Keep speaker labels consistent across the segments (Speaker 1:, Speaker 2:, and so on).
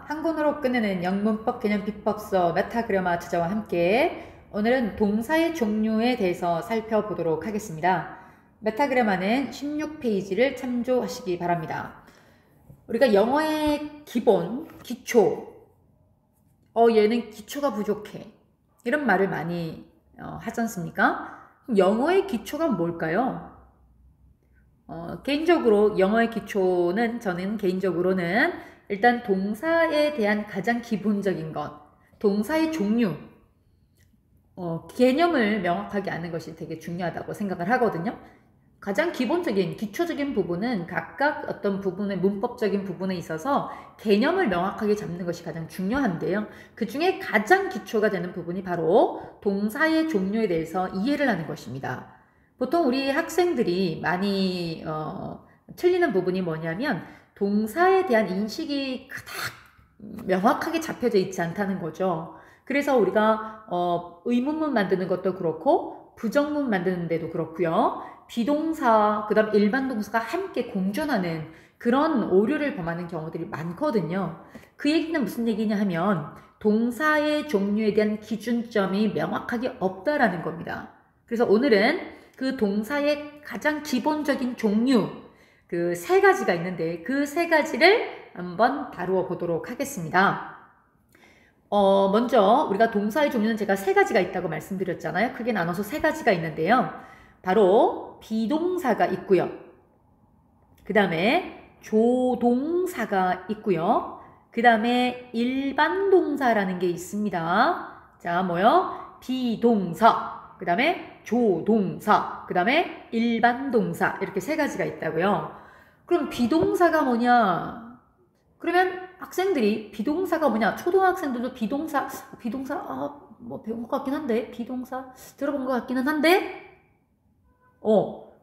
Speaker 1: 한 권으로 끝내는 영문법 개념 비법서 메타그래마 투자와 함께 오늘은 동사의 종류에 대해서 살펴보도록 하겠습니다. 메타그래마는 16페이지를 참조하시기 바랍니다. 우리가 영어의 기본, 기초, 얘는 기초가 부족해, 이런 말을 많이 하지 않습니까? 그럼 영어의 기초가 뭘까요? 개인적으로 영어의 기초는, 저는 개인적으로는 일단 동사에 대한 가장 기본적인 것, 동사의 종류, 개념을 명확하게 아는 것이 되게 중요하다고 생각을 하거든요. 가장 기본적인, 기초적인 부분은 각각 어떤 부분의 문법적인 부분에 있어서 개념을 명확하게 잡는 것이 가장 중요한데요. 그 중에 가장 기초가 되는 부분이 바로 동사의 종류에 대해서 이해를 하는 것입니다. 보통 우리 학생들이 많이 틀리는 부분이 뭐냐면 동사에 대한 인식이 그닥 명확하게 잡혀져 있지 않다는 거죠. 그래서 우리가 의문문 만드는 것도 그렇고 부정문 만드는 데도 그렇고요. 비동사, 그 다음 일반 동사가 함께 공존하는 그런 오류를 범하는 경우들이 많거든요. 그 얘기는 무슨 얘기냐 하면 동사의 종류에 대한 기준점이 명확하게 없다라는 겁니다. 그래서 오늘은 그 동사의 가장 기본적인 종류, 그 세 가지가 있는데 그 세 가지를 한번 다루어 보도록 하겠습니다. 먼저 우리가 동사의 종류는 제가 세 가지가 있다고 말씀드렸잖아요. 크게 나눠서 세 가지가 있는데요. 바로 비동사가 있고요. 그 다음에 조동사가 있고요. 그 다음에 일반 동사라는 게 있습니다. 자, 뭐요? 비동사, 그 다음에 조동사, 그 다음에 일반 동사, 이렇게 세 가지가 있다고요. 그럼 비동사가 뭐냐? 그러면 학생들이 비동사가 뭐냐? 초등학생들도 비동사 뭐 배운 것 같긴 한데, 비동사 들어본 것 같기는 한데,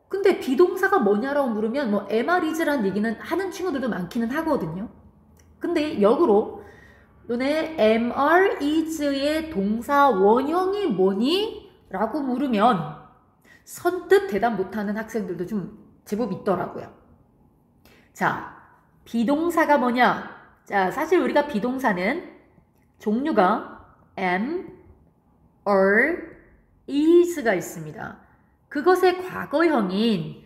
Speaker 1: 근데 비동사가 뭐냐라고 물으면 뭐 am, is라는 얘기는 하는 친구들도 많기는 하거든요. 근데 역으로 너네 am, is의 동사 원형이 뭐니? 라고 물으면 선뜻 대답 못하는 학생들도 좀 제법 있더라고요. 자, 비동사가 뭐냐? 자, 사실 우리가 비동사는 종류가 am, are, is가 있습니다. 그것의 과거형인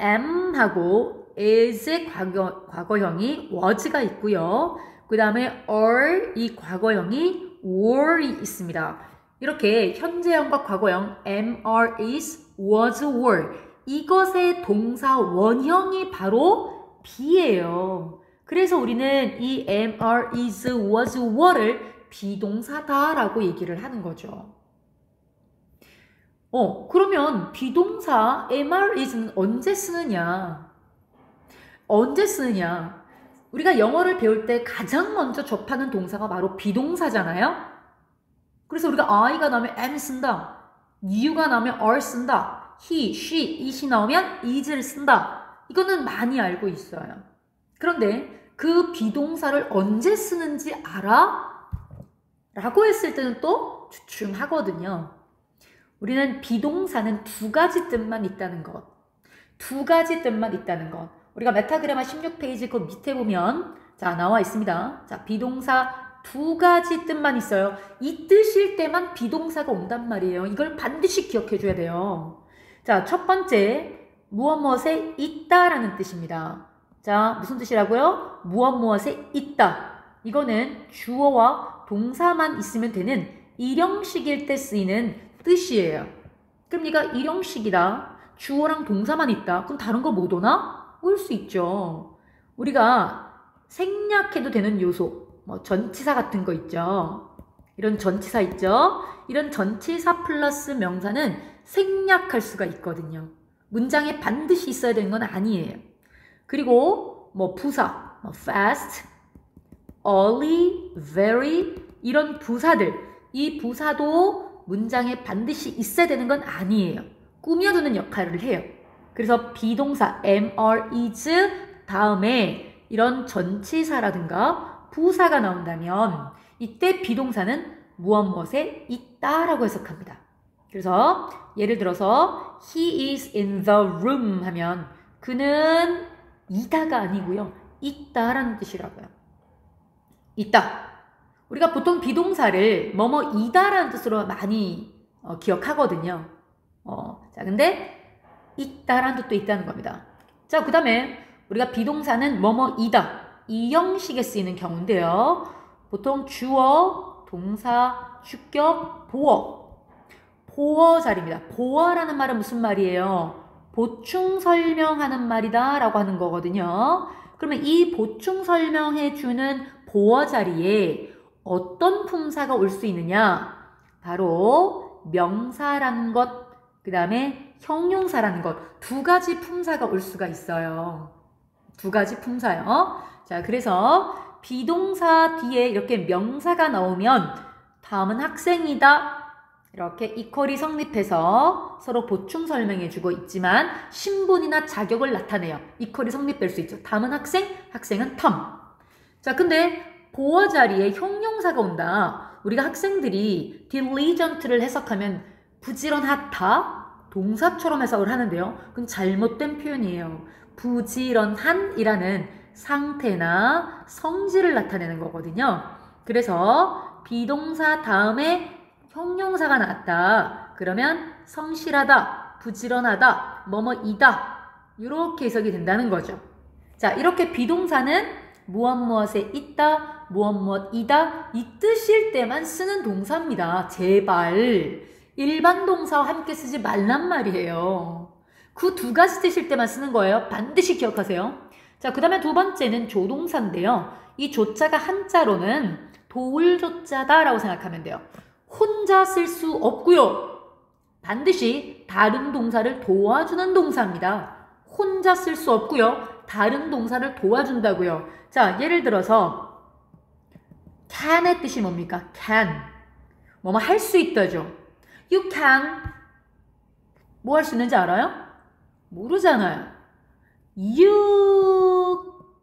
Speaker 1: am하고 is의 과거형이 was가 있고요. 그 다음에 are 이 과거형이 were이 있습니다. 이렇게 현재형과 과거형 am, are, is, was, were, 이것의 동사 원형이 바로 be예요. 그래서 우리는 이 am, are, is, was, were를 비동사다라고 얘기를 하는 거죠. 그러면 비동사 am, are, is는 언제 쓰느냐? 언제 쓰느냐? 우리가 영어를 배울 때 가장 먼저 접하는 동사가 바로 비동사잖아요? 그래서 우리가 I가 나오면 am 쓴다. you가 나오면 are 쓴다. he, she, it이 나오면 is를 쓴다. 이거는 많이 알고 있어요. 그런데 그 비동사를 언제 쓰는지 알아? 라고 했을 때는 또 주춤하거든요. 우리는 비동사는 두 가지 뜻만 있다는 것. 두 가지 뜻만 있다는 것. 우리가 메타그래마 16페이지 그 밑에 보면 자, 나와 있습니다. 자, 비동사 두 가지 뜻만 있어요. 이 뜻일 때만 비동사가 온단 말이에요. 이걸 반드시 기억해 줘야 돼요. 자, 첫 번째, 무엇무엇에 있다라는 뜻입니다. 자, 무슨 뜻이라고요? 무엇무엇에 있다. 이거는 주어와 동사만 있으면 되는 일형식일 때 쓰이는 뜻이에요. 그럼 네가 일형식이다, 주어랑 동사만 있다, 그럼 다른 거 못 오나? 올 수 있죠. 우리가 생략해도 되는 요소, 뭐 전치사 같은 거 있죠. 이런 전치사 있죠. 이런 전치사 플러스 명사는 생략할 수가 있거든요. 문장에 반드시 있어야 되는 건 아니에요. 그리고 뭐 부사, 뭐 fast, early, very, 이런 부사들, 이 부사도 문장에 반드시 있어야 되는 건 아니에요. 꾸며주는 역할을 해요. 그래서 비동사 am, are, is 다음에 이런 전치사라든가 부사가 나온다면 이때 비동사는 무엇무엇에 있다라고 해석합니다. 그래서 예를 들어서 he is in the room 하면 그는 이다가 아니고요. 있다라는 뜻이라고요. 있다. 우리가 보통 비동사를 뭐뭐이다라는 뜻으로 많이 기억하거든요. 자, 근데 있다라는 뜻도 있다는 겁니다. 자, 그 다음에 우리가 비동사는 뭐뭐이다. 이 형식에 쓰이는 경우인데요. 보통 주어, 동사, 주격, 보어. 보어 자리입니다. 보어라는 말은 무슨 말이에요? 보충 설명하는 말이다 라고 하는 거거든요. 그러면 이 보충 설명해주는 보어 자리에 어떤 품사가 올 수 있느냐? 바로 명사라는 것, 그 다음에 형용사라는 것, 두 가지 품사가 올 수가 있어요. 두 가지 품사요. 자, 그래서 비동사 뒤에 이렇게 명사가 나오면 다음은 학생이다. 이렇게 이퀄이 성립해서 서로 보충 설명해주고 있지만 신분이나 자격을 나타내요. 이퀄이 성립될 수 있죠. 다음은 학생, 학생은 텀. 자, 근데 보어 자리에 형용사가 온다. 우리가 학생들이 diligent를 해석하면 부지런하다, 동사처럼 해석을 하는데요. 그건 잘못된 표현이에요. 부지런한이라는 상태나 성질을 나타내는 거거든요. 그래서 비동사 다음에 형용사가 나왔다. 그러면 성실하다, 부지런하다, 뭐뭐이다. 이렇게 해석이 된다는 거죠. 자, 이렇게 비동사는 무엇 무엇에 있다, 무엇 무엇이다 이 뜻일 때만 쓰는 동사입니다. 제발 일반 동사와 함께 쓰지 말란 말이에요. 그 두 가지 뜻일 때만 쓰는 거예요. 반드시 기억하세요. 자, 그 다음에 두 번째는 조동사인데요. 이 조자가 한자로는 도울조자다 라고 생각하면 돼요. 혼자 쓸 수 없고요. 반드시 다른 동사를 도와주는 동사입니다. 혼자 쓸 수 없고요. 다른 동사를 도와준다고요. 자, 예를 들어서 can의 뜻이 뭡니까? can. 뭐뭐 할 수 있다죠. You can. 뭐 할 수 있는지 알아요? 모르잖아요. You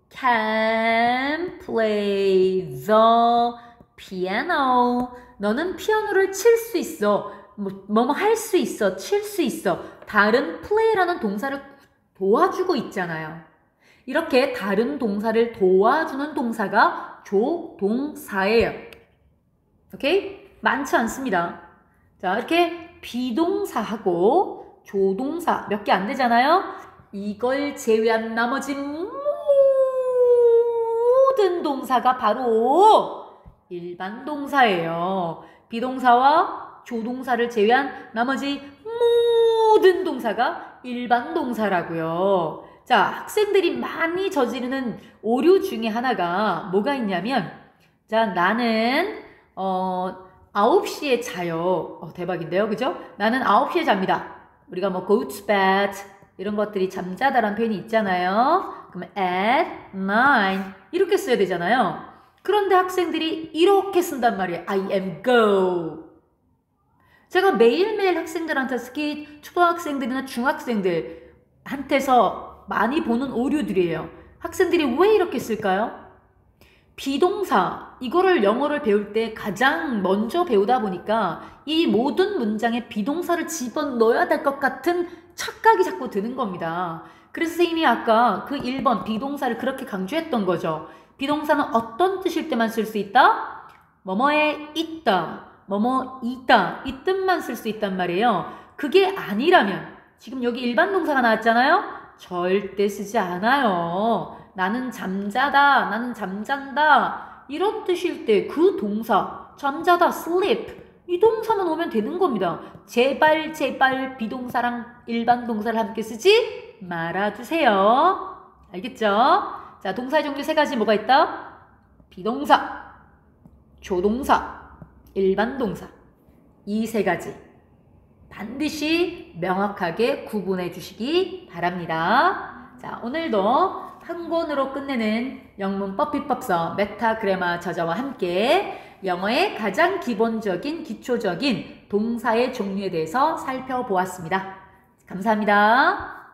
Speaker 1: can play the piano. 너는 피아노를 칠 수 있어. 뭐뭐 할 수 있어. 칠 수 있어. 다른 play라는 동사를 도와주고 있잖아요. 이렇게 다른 동사를 도와주는 동사가 조동사예요. 오케이? 많지 않습니다. 자, 이렇게 비동사하고 조동사 몇 개 안 되잖아요. 이걸 제외한 나머지 모든 동사가 바로 일반 동사예요. 비동사와 조동사를 제외한 나머지 모든 동사가 일반 동사라고요. 자, 학생들이 많이 저지르는 오류 중에 하나가 뭐가 있냐면, 자, 나는 9시에 자요. 대박인데요, 그죠? 나는 9시에 잡니다. 우리가 뭐 go to bed 이런 것들이 잠자다라는 표현이 있잖아요. 그러면 at 9 이렇게 써야 되잖아요. 그런데 학생들이 이렇게 쓴단 말이에요. I am go. 제가 매일매일 학생들한테 특히 초등학생들이나 중학생들한테서 많이 보는 오류들이에요. 학생들이 왜 이렇게 쓸까요? 비동사, 이거를 영어를 배울 때 가장 먼저 배우다 보니까 이 모든 문장에 비동사를 집어넣어야 될 것 같은 착각이 자꾸 드는 겁니다. 그래서 선생님이 아까 그 1번 비동사를 그렇게 강조했던 거죠. 비동사는 어떤 뜻일 때만 쓸 수 있다? 뭐뭐에 있다, 뭐뭐이다 이 뜻만 쓸 수 있단 말이에요. 그게 아니라면 지금 여기 일반 동사가 나왔잖아요. 절대 쓰지 않아요. 나는 잠자다, 나는 잠잔다 이런 뜻일 때 그 동사 잠자다, sleep 이 동사만 오면 되는 겁니다. 제발 제발 비동사랑 일반 동사를 함께 쓰지 말아주세요. 알겠죠? 자, 동사의 종류 세 가지 뭐가 있다? 비동사, 조동사, 일반 동사 이 세 가지 반드시 명확하게 구분해 주시기 바랍니다. 자, 오늘도 한 권으로 끝내는 영문법 비법서 메타그래머 저자와 함께 영어의 가장 기본적인 기초적인 동사의 종류에 대해서 살펴보았습니다. 감사합니다.